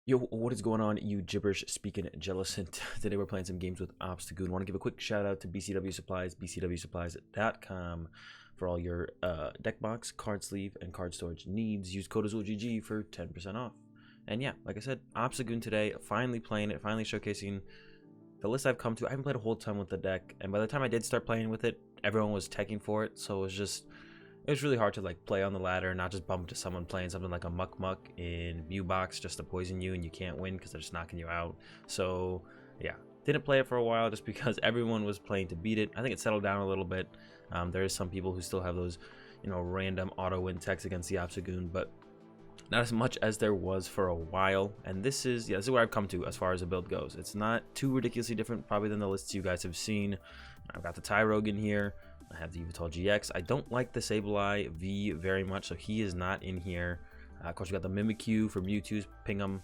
Yo, what is going on, you gibberish speaking Jellicent? Today we're playing some games with Obstagoon. Want to give a quick shout out to BCW Supplies, bcwsupplies.com for all your deck box, card sleeve, and card storage needs. Use code AzulGG for 10% off. And yeah, like I said, Obstagoon today, finally playing it, finally showcasing the list I've come to. I haven't played a whole ton with the deck, and by the time I did start playing with it, everyone was teching for it, so it was really hard to like play on the ladder and not just bump into someone playing something like a Muck in Mew box just to poison you and you can't win because they're just knocking you out. So yeah, didn't play it for a while just because everyone was playing to beat it. I think it settled down a little bit. There is some people who still have those, random auto win techs against the Obstagoon, but not as much as there was for a while. And this is where I've come to as far as the build goes. It's not too ridiculously different probably than the lists you guys have seen. I've got the Tyrogue in here. I have the Yveltal-GX. I don't like the Sableye V very much, so he is not in here. Of course, we got the Mimikyu for Mewtwo's Ping'em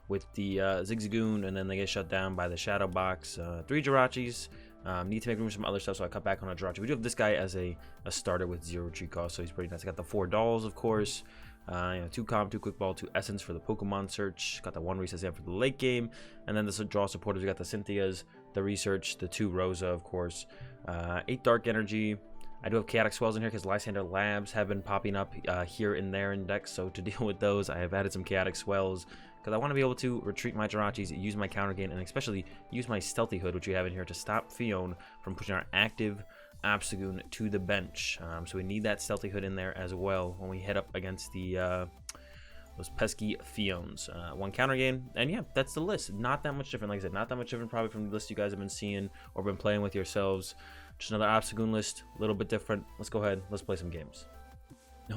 with the Zigzagoon, and then they get shut down by the Shadow Box. 3 Jirachis. Need to make room for some other stuff, so I cut back on a Jirachi. We do have this guy as a starter with 0 retreat cost, so he's pretty nice. I got the 4 Dolls, of course. 2 Calm, 2 Quick Ball, 2 Essence for the Pokemon search. Got the 1 Reset Stamp for the late game, and then the draw supporters. We got the Cynthias, the research, the 2 Rosa, of course. 8 Dark Energy. I do have Chaotic Swells in here because Lysander Labs have been popping up here and there in decks. So to deal with those, I have added some Chaotic Swells because I want to be able to retreat my Jirachis, use my counter gain, and especially use my Stealthy Hood, which we have in here, to stop Fion from pushing our active Obstagoon to the bench. So we need that Stealthy Hood in there as well when we head up against the those pesky Fions. 1 counter gain, and yeah, that's the list. Not that much different. Like I said, not that much different probably from the list you guys have been seeing or been playing with yourselves. Just another Obstagoon list, a little bit different. Let's go ahead, let's play some games.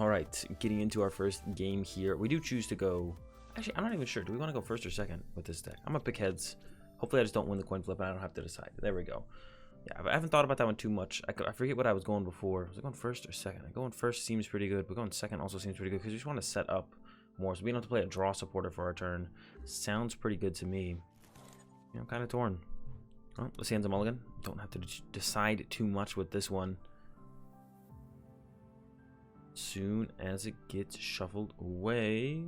All right, getting into our first game here. We do choose to go, actually, I'm not even sure. Do we want to go first or second with this deck? I'm gonna pick heads. Hopefully I just don't win the coin flip and I don't have to decide. There we go. Yeah, I haven't thought about that one too much. I forget what I was going before. Was I going first or second? Going first seems pretty good, but going second also seems pretty good because we just want to set up more. So we don't have to play a draw supporter for our turn. Sounds pretty good to me. Yeah, I'm kind of torn. Oh, let's see, a mulligan. Don't have to decide too much with this one. Soon as it gets shuffled away.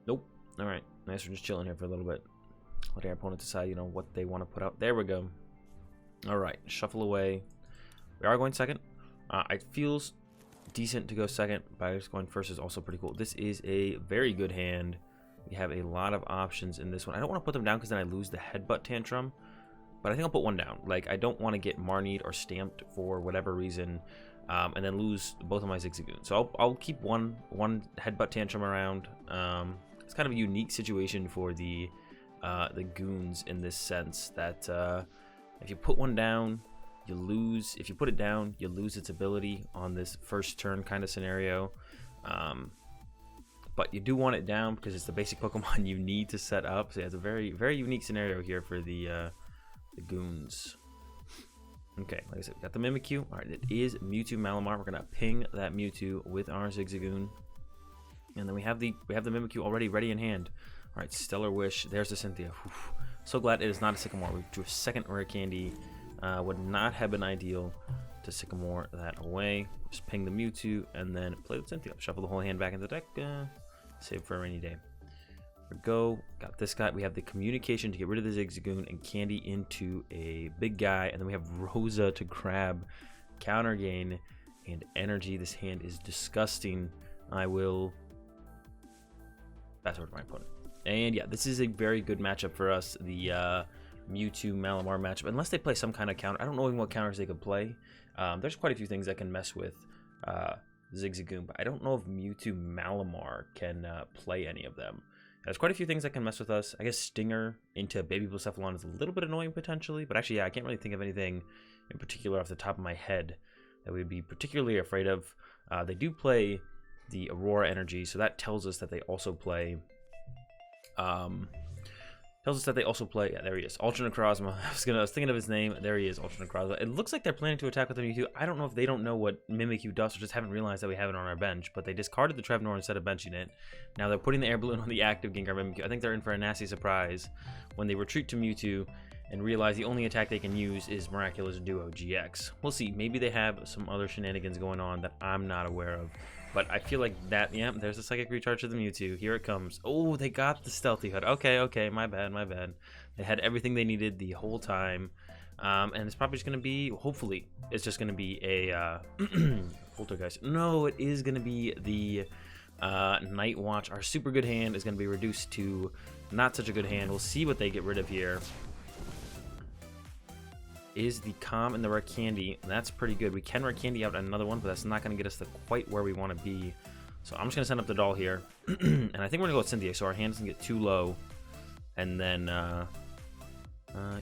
Nope. All right. Nice. We're just chilling here for a little bit. Letting our opponent decide, what they want to put out. There we go. All right. Shuffle away. We are going second. It feels decent to go second, but just going first is also pretty cool. This is a very good hand. We have a lot of options in this one. I don't want to put them down because then I lose the headbutt tantrum, but I think I'll put one down. Like, I don't want to get Marnied or stamped for whatever reason, and then lose both of my Zigzagoon. So I'll keep one headbutt tantrum around. It's kind of a unique situation for the Goons in this sense that if you put one down, you lose. If you put it down, you lose its ability on this first turn kind of scenario. But you do want it down because it's the basic Pokemon you need to set up. So yeah, it's a very, very unique scenario here for the Goons. Okay, like I said, we got the Mimikyu. All right, it is Mewtwo Malamar. We're gonna ping that Mewtwo with our Zigzagoon, and then we have the Mimikyu already ready in hand. All right, Stellar Wish. There's the Cynthia. Oof. So glad it is not a Sycamore. We drew a second Rare Candy. Would not have been ideal to Sycamore that away. Just ping the Mewtwo and then play the Cynthia. Shuffle the whole hand back into the deck. Save for a rainy day. Here we go. Got this guy. We have the Communication to get rid of the Zigzagoon and Candy into a big guy. And then we have Rosa to grab counter gain and energy. This hand is disgusting. I will pass over to my opponent. And yeah, this is a very good matchup for us. The Mewtwo Malamar matchup. Unless they play some kind of counter. I don't know even what counters they could play. There's quite a few things that can mess with Zigzagoon, but I don't know if Mewtwo Malamar can play any of them. There's quite a few things that can mess with us. I guess Stinger into Baby Blacephalon is a little bit annoying potentially, but actually, yeah, I can't really think of anything in particular off the top of my head that we'd be particularly afraid of. They do play the Aurora Energy, so that tells us that they also play... yeah, there he is, Ultra Necrozma. I was thinking of his name. There he is, Ultra Necrozma. It looks like they're planning to attack with the Mewtwo. I don't know if they don't know what Mimikyu does or just haven't realized that we have it on our bench, but they discarded the Trevnor instead of benching it. Now they're putting the Air Balloon on the active Gengar Mimikyu. I think they're in for a nasty surprise when they retreat to Mewtwo and realize the only attack they can use is Miraculous Duo GX. We'll see. Maybe they have some other shenanigans going on that I'm not aware of. But I feel like that, yeah, there's a Psychic Recharge to the Mewtwo. Here it comes. Oh, they got the Stealthy Hood. Okay, my bad. They had everything they needed the whole time. And it's probably just going to be, hopefully, it's just going to be a, Poltergeist. No, it is going to be the Night Watch. Our super good hand is going to be reduced to not such a good hand. We'll see what they get rid of here. Is the Calm and the Rare Candy. That's pretty good. We can Rare Candy out another one, but that's not going to get us to quite where we want to be. So I'm just going to send up the doll here. And I think we're going to go with Cynthia, so our hand doesn't get too low. And then,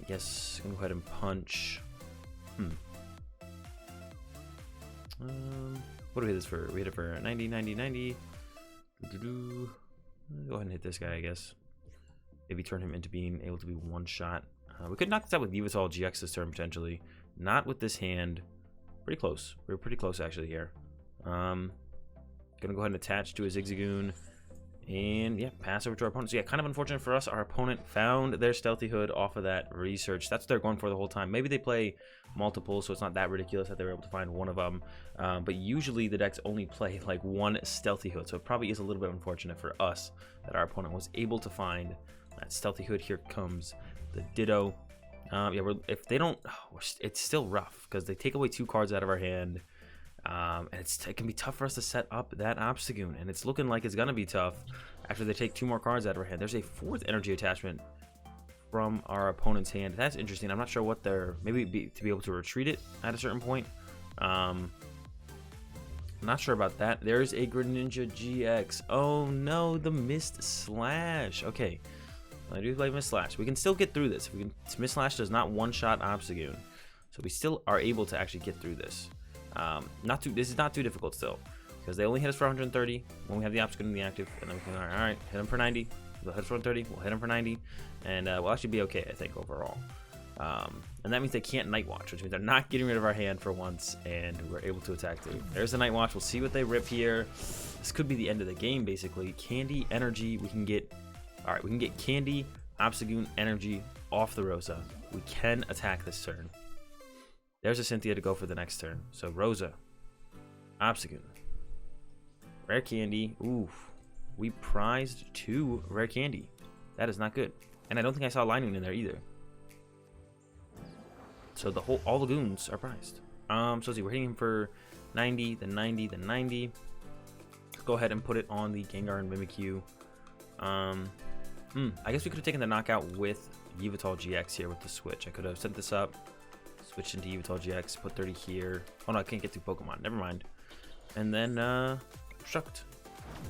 yes, I'm going to go ahead and punch. What do we hit this for? We hit it for 90, 90, 90. Go ahead and hit this guy, I guess. Maybe turn him into being able to be one shot. We could knock this out with Yveltal-GX this turn, potentially. Not with this hand. Pretty close. We were pretty close, actually, here. Gonna go ahead and attach to a Zigzagoon. And, yeah, pass over to our opponent. So, yeah, kind of unfortunate for us. Our opponent found their Stealthy Hood off of that research. That's what they're going for the whole time. Maybe they play multiple, so it's not that ridiculous that they were able to find one of them. But usually the decks only play, like, one Stealthy Hood. So it probably is a little bit unfortunate for us that our opponent was able to find that Stealthy Hood. Here comes the Ditto. Yeah, if they don't, it's still rough because they take away 2 cards out of our hand. And it can be tough for us to set up that Obstagoon, and it's looking like it's gonna be tough after they take 2 more cards out of our hand. There's a 4th energy attachment from our opponent's hand. That's interesting. I'm not sure what they're, maybe to be able to retreat it at a certain point. I'm not sure about that. There's a Greninja GX. Oh no, the Mist Slash. Okay, I do play Mist Slash. We can still get through this. Mist Slash does not one-shot Obstagoon, so we still are able to actually get through this. This is not too difficult still, because they only hit us for 130 when we have the Obstagoon in the active, and then we can, all right, hit them for 90. They'll hit us for 130. We'll hit them for 90, and we'll actually be okay, I think, overall. And that means they can't Night Watch, which means they're not getting rid of our hand for once, and we're able to attack too. There's the Night Watch. We'll see what they rip here. This could be the end of the game, basically. Candy, Energy. We can get, all right, we can get Candy, Obstagoon, Energy off the Rosa. We can attack this turn. There's a Cynthia to go for the next turn. So Rosa, Obstagoon, Rare Candy. Oof, we prized 2 Rare Candy. That is not good. And I don't think I saw Linoone in there either. So all the Goons are prized. So let's see, we're hitting him for 90, then 90, then 90. Let's go ahead and put it on the Gengar and Mimikyu. I guess we could have taken the knockout with Yveltal-GX here with the switch. I could have set this up. Switch into Yveltal-GX, put 30 here. Oh no, I can't get through Pokemon. Never mind. And then, Obstruct.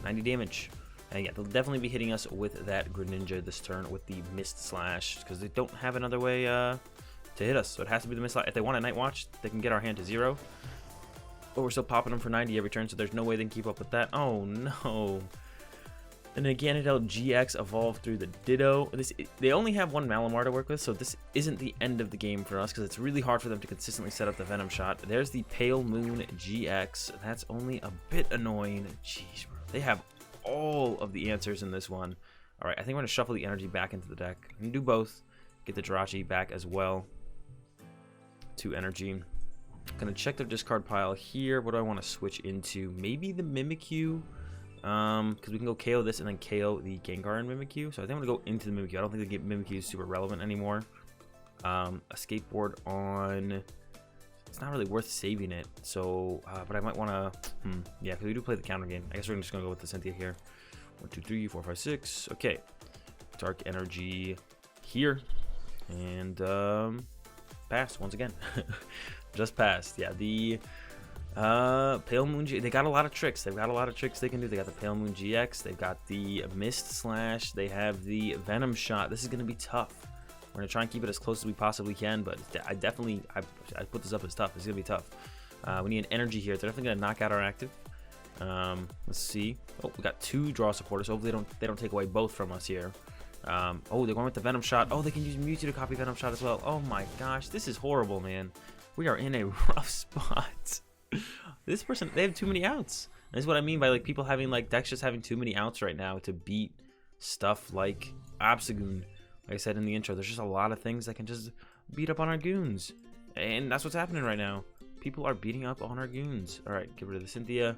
90 damage. And yeah, they'll definitely be hitting us with that Greninja this turn with the Mist Slash, because they don't have another way to hit us. So it has to be the Mist Slash. If they want a Night Watch, they can get our hand to 0. But we're still popping them for 90 every turn, so there's no way they can keep up with that. Oh no. And again, GX evolved through the Ditto. They only have 1 Malamar to work with, so this isn't the end of the game for us, because it's really hard for them to consistently set up the Venom Shot. There's the Pale Moon GX. That's only a bit annoying. Jeez, bro. They have all of the answers in this one. All right, I think we're going to shuffle the energy back into the deck. I'm going to do both. Get the Jirachi back as well. 2 energy. Going to check the discard pile here. What do I want to switch into? Maybe the Mimikyu. Because we can go KO this and then KO the Gengar and Mimikyu. So I think I'm going to go into the Mimikyu. I don't think the Mimikyu is super relevant anymore. Escape Board on... It's not really worth saving it. So, but I might want to... yeah, because we do play the counter game. I guess we're just going to go with the Cynthia here. 1, 2, 3, 4, 5, 6. Okay. Dark Energy here. And, pass once again. Just passed. Yeah, the... Pale Moon G, they got a lot of tricks. They've got a lot of tricks they can do. They got the Pale Moon GX, they've got the Mist Slash, they have the Venom Shot. This is going to be tough. We're going to try and keep it as close as we possibly can, but I put this up as tough. It's going to be tough. We need an energy here. They're definitely going to knock out our active. Let's see. Oh, we got 2 draw supporters. Hopefully they don't take away both from us here. Oh, they're going with the Venom Shot. Oh, they can use Mewtwo to copy Venom Shot as well. Oh my gosh, this is horrible, man. We are in a rough spot. This person, they have too many outs. And this is what I mean by like people having like decks just having too many outs right now to beat stuff like Obstagoon. Like I said in the intro, there's just a lot of things that can just beat up on our Goons. And that's what's happening right now. People are beating up on our Goons. Alright, get rid of the Cynthia.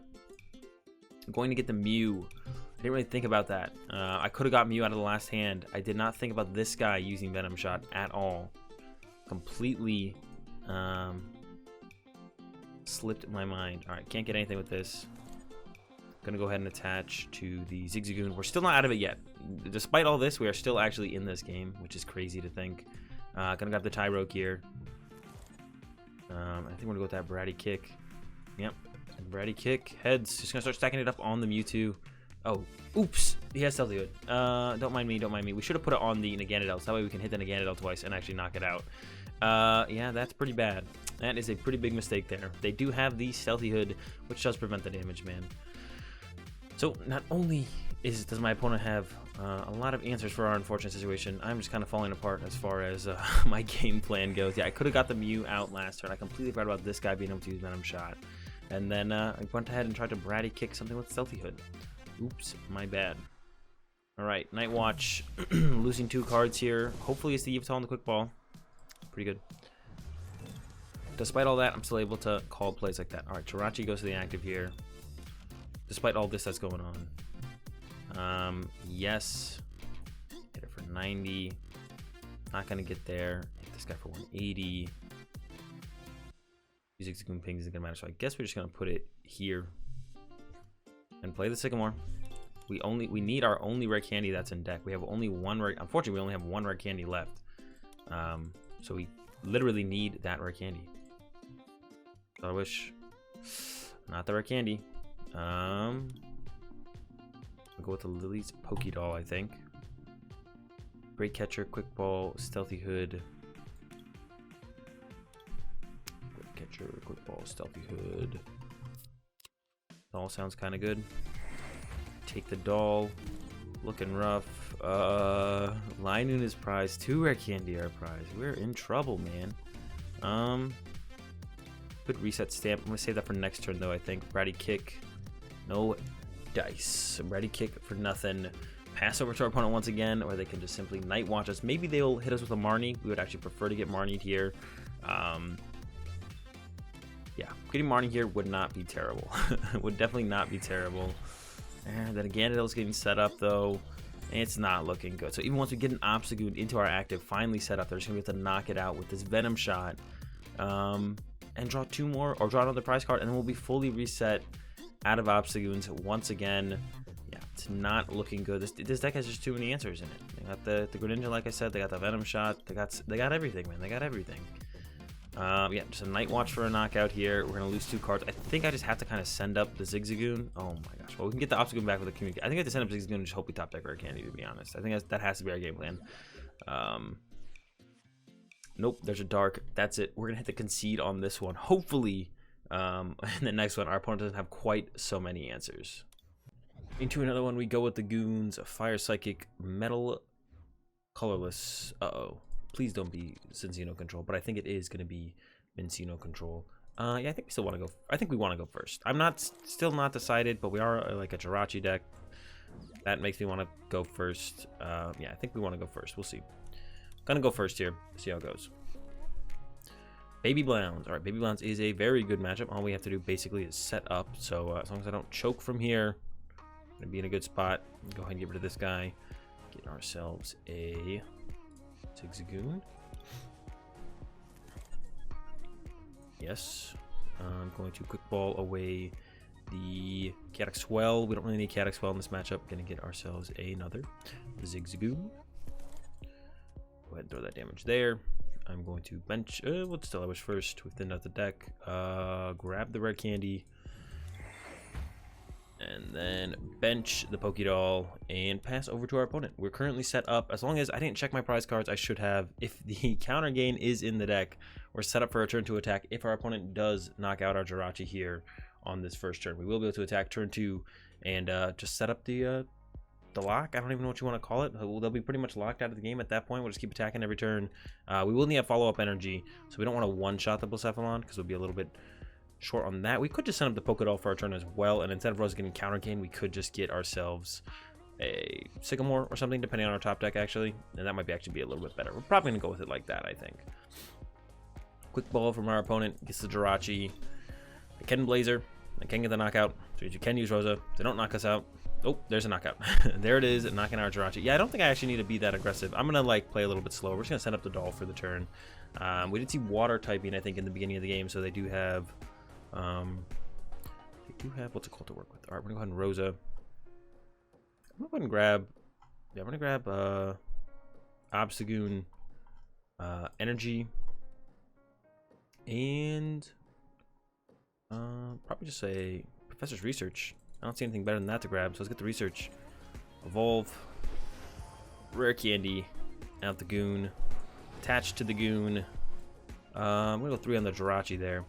going to get the Mew. I didn't really think about that. I could have got Mew out of the last hand. I did not think about this guy using Venom Shot at all. Completely slipped my mind. All right, can't get anything with this. Gonna go ahead and attach to the Zigzagoon. We're still not out of it yet. Despite all this, we are still actually in this game, which is crazy to think. Gonna grab the Tyrogue here. I think we're gonna go with that Bratty Kick. Yep, Bratty Kick. Heads. Just gonna start stacking it up on the Mewtwo. Oh, oops. He has Stealthy Hood. Don't mind me, don't mind me. We should have put it on the Naganadel, so that way we can hit the Naganadel twice and actually knock it out. Yeah, that's pretty bad. That is a pretty big mistake there. They do have the Stealthy Hood, which does prevent the damage, man. So not only does my opponent have a lot of answers for our unfortunate situation, I'm just kind of falling apart as far as my game plan goes. Yeah, I could have got the Mew out last turn. I completely forgot about this guy being able to use Venom Shot. And then I went ahead and tried to Bratty Kick something with Stealthy Hood. Oops, my bad. Alright, Night Watch. Losing 2 cards here. Hopefully it's the Yveltal and the Quick Ball. Pretty good. Despite all that, I'm still able to call plays like that. Alright, Jirachi goes to the active here. Despite all this that's going on. Yes. Hit it for 90. Not gonna get there. Hit this guy for 180. Zigzagoon pings isn't gonna matter, so I guess we're just gonna put it here. And play the Sycamore. We need our only rare candy that's in deck. We have only one rare. Unfortunately, we only have one rare candy left. So we literally need that rare candy. So I wish not the rare candy. I'll go with the Lillie's Pokédoll, I think. Great Catcher, Quick Ball, Stealthy Hood. Great Catcher, Quick Ball, Stealthy Hood. All sounds kind of good. Take the doll. Looking rough. Linoone is prize. 2 rare candy are prize. We're in trouble, man. Good Reset Stamp. I'm gonna save that for next turn, though. I think Bratty Kick. No dice. Bratty Kick for nothing. Pass over to our opponent once again, or they can just simply Night Watch us. Maybe they'll hit us with a Marnie. We would actually prefer to get Marnied here. Yeah, getting Marnie here would not be terrible. Would definitely not be terrible. And then again, it's getting set up though. It's not looking good. So even once we get an Obstagoon into our active, finally set up, they're just gonna be able to knock it out with this Venom Shot, and draw 2 more, or draw another prize card, and then we'll be fully reset out of Obstagoons once again. Yeah, it's not looking good. This deck has just too many answers in it. They got the Greninja, like I said. They got the Venom Shot. They got everything, man. They got everything. Yeah, just a Night Watch for a knockout here. We're gonna lose 2 cards. I think I just have to kind of send up the Zigzagoon. Oh my gosh. Well, we can get the Obstagoon back with the Communication. I think I have to send up Zigzagoon and just hope we top deck Rare Candy, to be honest. I think that has to be our game plan. Nope, there's a Dark. That's it. We're gonna hit the concede on this one. Hopefully, in the next one, our opponent doesn't have quite so many answers. Into another one, we go with the Goons, Fire Psychic, Metal, Colorless. Uh-oh. Please don't be Cinccino Control, but I think it is going to be Mincino Control. Yeah, I think we still want to go. I think we want to go first. I'm still not decided, but we are like a Jirachi deck. That makes me want to go first. Yeah, I think we want to go first. We'll see. Gonna go first here. See how it goes. Baby Blounds. All right, Baby Blounds is a very good matchup. All we have to do basically is set up. So as long as I don't choke from here, I'm gonna be in a good spot. Go ahead and get rid of this guy. Get ourselves a Zigzagoon. Yes. I'm going to Quick Ball away the Chaotic Swell. We don't really need Chaotic Swell in this matchup. Gonna get ourselves another Zigzagoon. Go ahead and throw that damage there. I'm going to bench. Let's still wish first within the deck. Grab the Rare Candy. And then bench the Pokédoll and pass over to our opponent. We're currently set up. As long as I didn't check my prize cards, I should have. If the counter gain is in the deck, we're set up for a turn 2 attack. If our opponent does knock out our Jirachi here on this first turn, we will be able to attack turn 2 and just set up the lock. I don't even know what you want to call it. They'll be pretty much locked out of the game at that point. We'll just keep attacking every turn. We will need a follow-up energy, so we don't want to one-shot the Blacephalon because it'll be a little bit short on that. We could just send up the Pokédoll for our turn as well, and instead of Rosa getting counter gain, we could just get ourselves a Sycamore or something, depending on our top deck, actually, and that might actually be a little bit better. We're probably going to go with it like that, I think. Quick Ball from our opponent gets the Jirachi, the Ken Blazer. They can get the knockout, so you can use Rosa. They don't knock us out. Oh, there's a knockout. There it is, knocking out Jirachi. Yeah, I don't think I actually need to be that aggressive. I'm gonna like play a little bit slower. We're just gonna set up the doll for the turn. We did see water typing, I think, in the beginning of the game, so they do have what's it called to work with. All right, we're gonna go ahead and Rosa. I'm gonna go ahead and grab. Yeah, I'm gonna grab Obstagoon Energy and probably just say Professor's Research. I don't see anything better than that to grab, so let's get the Research. Evolve, Rare Candy, out the Goon, attach to the Goon. I'm gonna go 3 on the Jirachi there.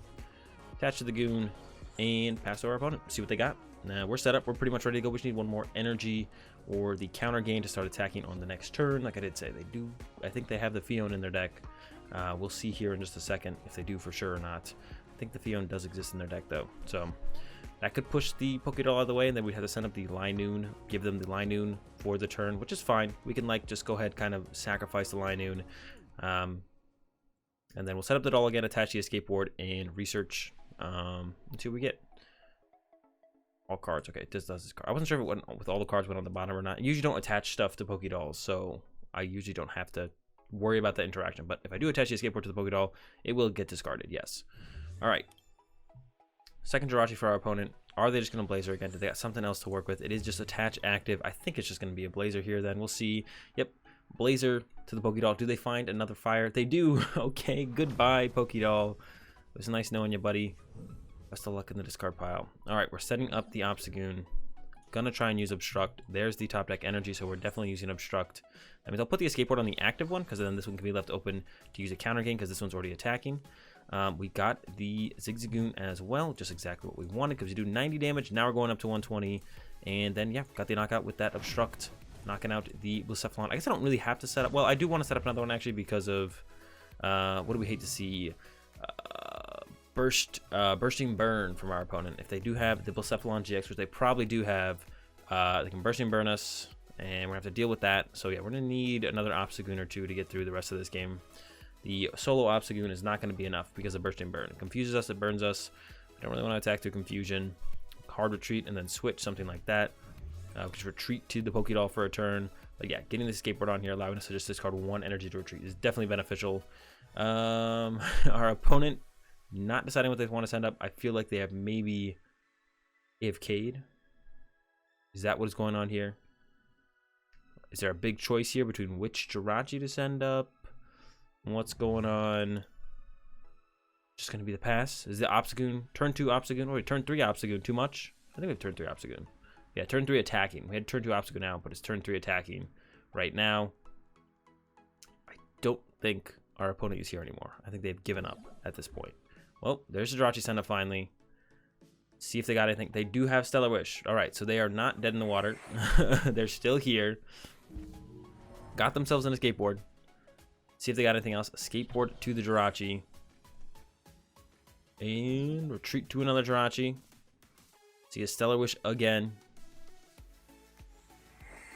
Attach to the Goon and pass to our opponent. See what they got. Now we're set up. We're pretty much ready to go. We just need one more energy or the counter gain to start attacking on the next turn. Like I did say, they do. I think they have the Fion in their deck. We'll see here in just a second if they do for sure or not. I think the Fion does exist in their deck though, so that could push the Pokédoll out of the way, and then we'd have to send up the Linoone, give them the Linoone for the turn, which is fine. We can like just go ahead, kind of sacrifice the Linoone, and then we'll set up the doll again, attach the escape board, and research. And see what we get. All cards. Okay, this does this card. I wasn't sure if it went with all the cards went on the bottom or not. I usually don't attach stuff to Pokédolls, so I usually don't have to worry about that interaction. But if I do attach the escape board to the Pokédoll, it will get discarded. Yes. All right. Second Jirachi for our opponent. Are they just going to Blazer again? Do they got something else to work with? It is just attach active. I think it's just going to be a Blazer here then. We'll see. Yep. Blazer to the Pokédoll. Do they find another fire? They do. Okay. Goodbye, Pokédoll. It was nice knowing you, buddy. Best of luck in the discard pile. All right. We're setting up the Obstagoon. Gonna try and use Obstruct. There's the top deck energy, so we're definitely using Obstruct. That means I'll put the escape board on the active one, because then this one can be left open to use a counter gain, because this one's already attacking. We got the Zigzagoon as well, just exactly what we wanted, because we do 90 damage. Now we're going up to 120, and then yeah, got the knockout with that Obstruct, knocking out the Blacephalon. I guess I don't really have to set up. Well, I do want to set up another one actually, because of what do we hate to see? Bursting Burn from our opponent. If they do have the Blacephalon GX, which they probably do have, they can Bursting Burn us, and we're gonna have to deal with that. So yeah, we're gonna need another Obstagoon or two to get through the rest of this game. The solo Obstagoon is not going to be enough because of Bursting Burn. It confuses us, it burns us. I don't really want to attack through confusion. Hard retreat and then switch, something like that. Just retreat to the Pokédoll for a turn. But yeah, getting the escape board on here, allowing us to just discard 1 energy to retreat is definitely beneficial. Our opponent not deciding what they want to send up. I feel like they have maybe AFK'd. Is that what is going on here? Is there a big choice here between which Jirachi to send up? What's going on? Just gonna be the pass. Is the Obstagoon turn 2 Obstagoon? Wait, turn 3 Obstagoon too much? I think we have turn 3 Obstagoon. Yeah, turn 3 attacking. We had turn 2 Obstagoon now, but it's turn 3 attacking right now. I don't think our opponent is here anymore. I think they've given up at this point. Well, there's the Jirachi send up finally. See if they got anything. They do have Stellar Wish. All right, so they are not dead in the water. They're still here. Got themselves an escape board. See if they got anything else. Escape board to the Jirachi. And retreat to another Jirachi. See a Stellar Wish again.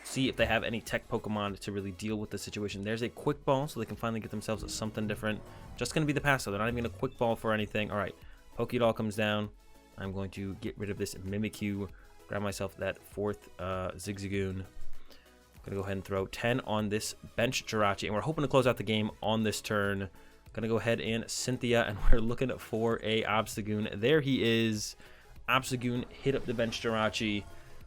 See if they have any tech Pokemon to really deal with the situation. There's a Quick Ball, so they can finally get themselves something different. Just going to be the pass, so they're not even going to Quick Ball for anything. All right, Pokédoll comes down. I'm going to get rid of this Mimikyu. Grab myself that 4th Zigzagoon. Gonna go ahead and throw 10 on this bench Jirachi, and we're hoping to close out the game on this turn. Gonna go ahead and Cynthia, and we're looking for a Obstagoon. There he is. Obstagoon hit up the bench Jirachi.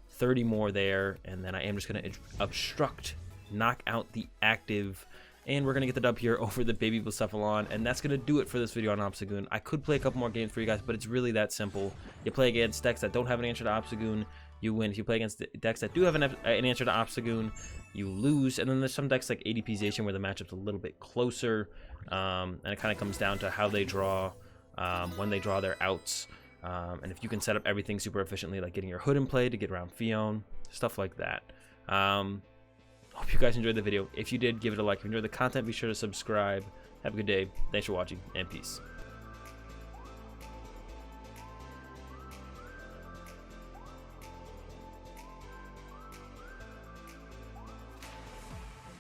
30 more there, and then I am just gonna Obstruct, knock out the active, and we're gonna get the dub here over the baby Blacephalon, and that's gonna do it for this video on Obstagoon. I could play a couple more games for you guys, but it's really that simple. You play against decks that don't have an answer to Obstagoon, you win. If you play against decks that do have an answer to Obstagoon, you lose. And then there's some decks like ADPization where the matchup's a little bit closer, and it kind of comes down to how they draw, when they draw their outs, and if you can set up everything super efficiently, like getting your Hood in play to get around Fion, stuff like that. Hope you guys enjoyed the video. If you did, give it a like. If you enjoyed the content, be sure to subscribe. Have a good day. Thanks for watching, and peace.